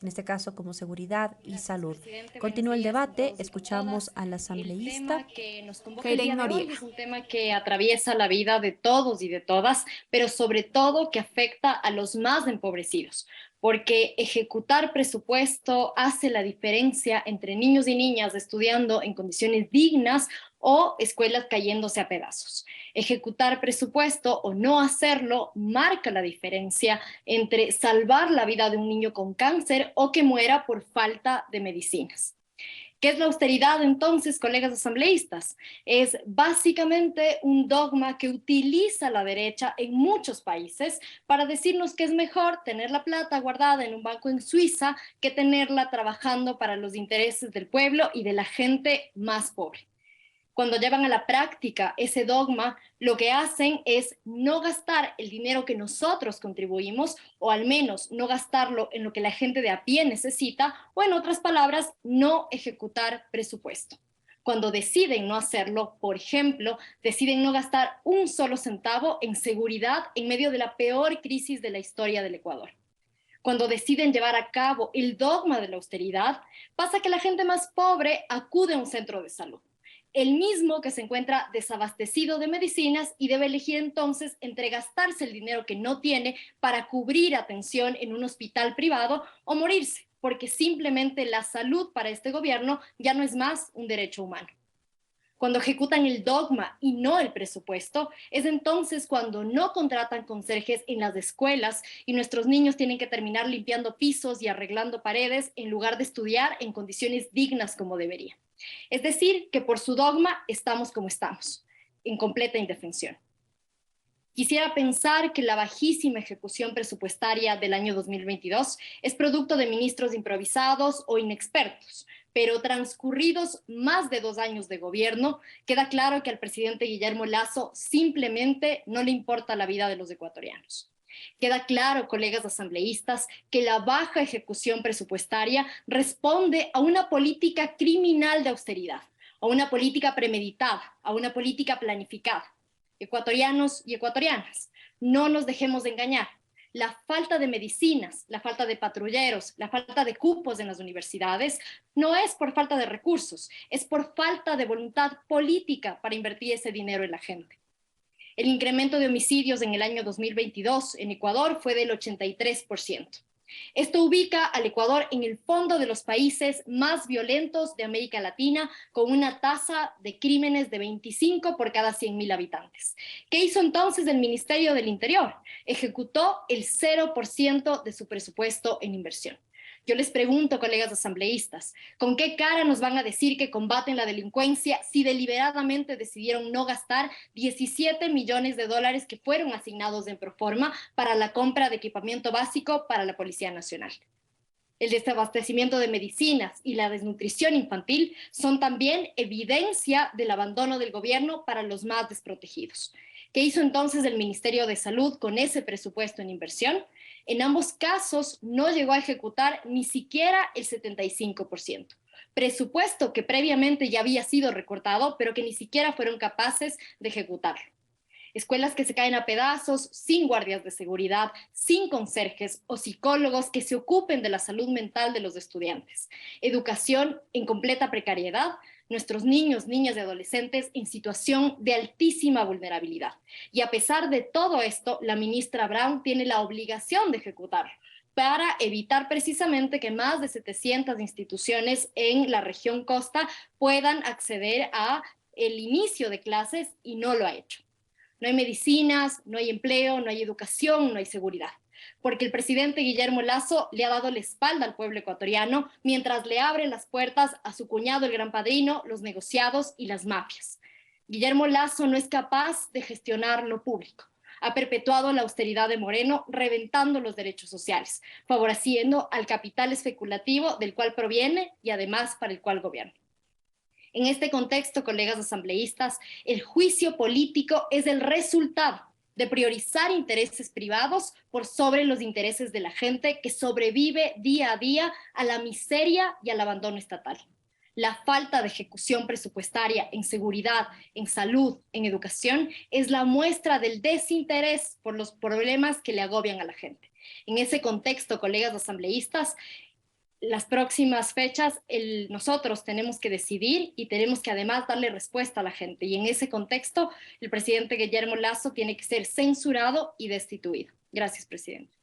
en este caso como seguridad y Gracias, salud. presidente. Buenos Continúa el días con debate, todos y con escuchamos todas. al El asambleísta tema que nos convoca el Keiren día de hoy Noriega. es un tema que atraviesa la vida de todos y de todas, pero sobre todo que afecta a los más empobrecidos, porque ejecutar presupuesto hace la diferencia entre niños y niñas estudiando en condiciones dignas o escuelas cayéndose a pedazos. Ejecutar presupuesto o no hacerlo marca la diferencia entre salvar la vida de un niño con cáncer o que muera por falta de medicinas. ¿Qué es la austeridad entonces, colegas asambleístas? Es básicamente un dogma que utiliza la derecha en muchos países para decirnos que es mejor tener la plata guardada en un banco en Suiza que tenerla trabajando para los intereses del pueblo y de la gente más pobre. Cuando llevan a la práctica ese dogma, lo que hacen es no gastar el dinero que nosotros contribuimos, o al menos no gastarlo en lo que la gente de a pie necesita, o en otras palabras, no ejecutar presupuesto. Cuando deciden no hacerlo, por ejemplo, deciden no gastar un solo centavo en seguridad en medio de la peor crisis de la historia del Ecuador. Cuando deciden llevar a cabo el dogma de la austeridad, pasa que la gente más pobre acude a un centro de salud, el mismo que se encuentra desabastecido de medicinas y debe elegir entonces entre gastarse el dinero que no tiene para cubrir atención en un hospital privado o morirse, porque simplemente la salud para este gobierno ya no es más un derecho humano. Cuando ejecutan el dogma y no el presupuesto, es entonces cuando no contratan conserjes en las escuelas y nuestros niños tienen que terminar limpiando pisos y arreglando paredes en lugar de estudiar en condiciones dignas como debería. Es decir, que por su dogma estamos como estamos, en completa indefensión. Quisiera pensar que la bajísima ejecución presupuestaria del año 2022 es producto de ministros improvisados o inexpertos, pero transcurridos más de 2 años de gobierno, queda claro que al presidente Guillermo Lasso simplemente no le importa la vida de los ecuatorianos. Queda claro, colegas asambleístas, que la baja ejecución presupuestaria responde a una política criminal de austeridad, a una política premeditada, a una política planificada. Ecuatorianos y ecuatorianas, no nos dejemos de engañar. La falta de medicinas, la falta de patrulleros, la falta de cupos en las universidades no es por falta de recursos, es por falta de voluntad política para invertir ese dinero en la gente. El incremento de homicidios en el año 2022 en Ecuador fue del 83%. Esto ubica al Ecuador en el fondo de los países más violentos de América Latina, con una tasa de crímenes de 25 por cada 100.000 habitantes. ¿Qué hizo entonces el Ministerio del Interior? Ejecutó el 0% de su presupuesto en inversión. Yo les pregunto, colegas asambleístas, ¿con qué cara nos van a decir que combaten la delincuencia si deliberadamente decidieron no gastar 17 millones de dólares que fueron asignados en Proforma para la compra de equipamiento básico para la Policía Nacional? El desabastecimiento de medicinas y la desnutrición infantil son también evidencia del abandono del gobierno para los más desprotegidos. ¿Qué hizo entonces el Ministerio de Salud con ese presupuesto en inversión? En ambos casos no llegó a ejecutar ni siquiera el 75%. Presupuesto que previamente ya había sido recortado, pero que ni siquiera fueron capaces de ejecutarlo. Escuelas que se caen a pedazos, sin guardias de seguridad, sin conserjes o psicólogos que se ocupen de la salud mental de los estudiantes. Educación en completa precariedad, nuestros niños, niñas y adolescentes en situación de altísima vulnerabilidad. Y a pesar de todo esto, la ministra Brown tiene la obligación de ejecutarlo para evitar precisamente que más de 700 instituciones en la región costa puedan acceder a el inicio de clases y no lo ha hecho. No hay medicinas, no hay empleo, no hay educación, no hay seguridad. Porque el presidente Guillermo Lasso le ha dado la espalda al pueblo ecuatoriano mientras le abre las puertas a su cuñado, el gran padrino, los negociados y las mafias. Guillermo Lasso no es capaz de gestionar lo público. Ha perpetuado la austeridad de Moreno, reventando los derechos sociales, favoreciendo al capital especulativo del cual proviene y además para el cual gobierna. En este contexto, colegas asambleístas, el juicio político es el resultado de priorizar intereses privados por sobre los intereses de la gente que sobrevive día a día a la miseria y al abandono estatal. La falta de ejecución presupuestaria en seguridad, en salud, en educación, es la muestra del desinterés por los problemas que le agobian a la gente. En ese contexto, colegas asambleístas, las próximas fechas nosotros tenemos que decidir y tenemos que además darle respuesta a la gente. Y en ese contexto, el presidente Guillermo Lasso tiene que ser censurado y destituido. Gracias, presidente.